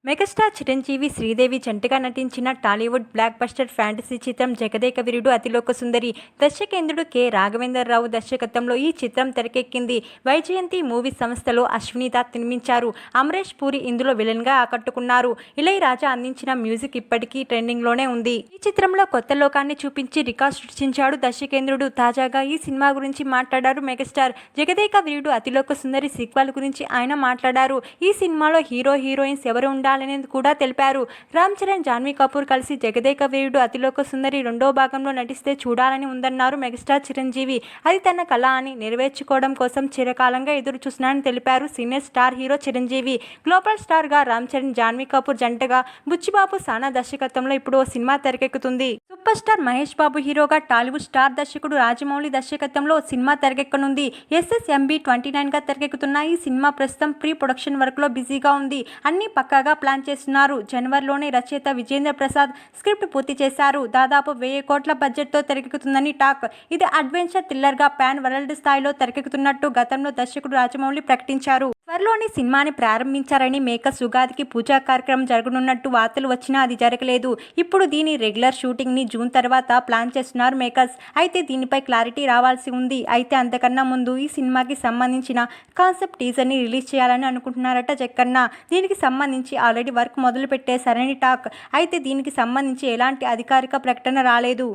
Megastar Chiranjeevi, Sridevi జంటగా నటించిన Tollywood block buster fantasy చిత్రం జగదేక వీరుడు అతిలోక సుందరి. దర్శకేంద్రుడు కె. రాఘవేంద్రరావు దర్శకత్వంలో ఈ చిత్రం తెరకెక్కింది. వైజయంతి మూవీ సంస్థలో అశ్విని దత్ నిర్మించారు. అమరేష్ పూరి ఇందులో విలన్గా ఆకట్టుకున్నారు. ఇళయరాజా అందించిన మ్యూజిక్ ఇప్పటికీ ట్రెండింగ్లోనే ఉంది. ఈ చిత్రంలో కొత్త లోకాన్ని చూపించి రికార్డు సృష్టించాడు దర్శకేంద్రుడు. తాజాగా ఈ సినిమా గురించి మాట్లాడారు మెగాస్టార్. జగదేక వీరుడు అతిలోక సుందరి సీక్వెల్ గురించి ఆయన మాట్లాడారు. ఈ సినిమాలో హీరో హీరోయిన్స్ ఎవరు ఉండాలనేది కూడా తెలిపారు. రామ్ చరణ్, జాన్వీ కపూర్ కలిసి జగదేక వీరుడు అతిలోక సుందరి రెండో భాగంలో నటిస్తే చూడాలని ఉందన్నారు మెగాస్టార్ చిరంజీవి. అది తన కళ అని నెరవేర్చుకోవడం కోసం చిరకాలంగా ఎదురు చూస్తున్నానని తెలిపారు senior star hero Chiranjeevi. Global star గా రామ్ చరణ్, జాన్వీ కపూర్ జంటగా బుచ్చిబాబు సానా దర్శకత్వంలో ఇప్పుడు ఓ cinema తెరకెక్కుతుంది. Super star Mahesh Babu హీరోగా టాలీవుడ్ స్టార్ దర్శకుడు రాజమౌళి దర్శకత్వంలో ఓ సినిమా తెరకెక్కనుంది. SSMB 29 గా తెరకెక్కుతున్న ఈ సినిమా ప్రస్తుతం ప్రీ ప్రొడక్షన్ వర్క్ లో బిజీగా ఉంది. అన్ని పక్కాగా ప్లాన్ చేస్తున్నారు. జనవరిలోనే రచయిత విజేంద్ర ప్రసాద్ స్క్రిప్ట్ పూర్తి చేశారు. దాదాపు 1000 కోట్ల బడ్జెట్తో తెరకెక్కుతుందని టాక్. ఇది అడ్వెంచర్ థ్రిల్లర్ గా పాన్ వరల్డ్ స్థాయిలో తెరకెక్కుతున్నట్టు గతంలో దర్శకుడు రాజమౌళి ప్రకటించారు. త్వరలోని సినిమాని ప్రారంభించారని మేకర్స్ ఉగాదికి పూజా కార్యక్రమం జరగనున్నట్టు వార్తలు వచ్చినా అది జరగలేదు. ఇప్పుడు దీని రెగ్యులర్ షూటింగ్ ని జూన్ తర్వాత ప్లాన్ చేస్తున్నారు మేకర్స్. అయితే దీనిపై క్లారిటీ రావాల్సి ఉంది. అయితే అంతకన్నా ముందు ఈ సినిమాకి సంబంధించిన కాన్సెప్ట్ టీజర్ ని రిలీజ్ చేయాలని అనుకుంటున్నారట జక్కన్న. దీనికి సంబంధించి ఆల్రెడీ వర్క్ మొదలు పెట్టేశారని టాక్. అయితే దీనికి సంబంధించి ఎలాంటి అధికారిక ప్రకటన రాలేదు.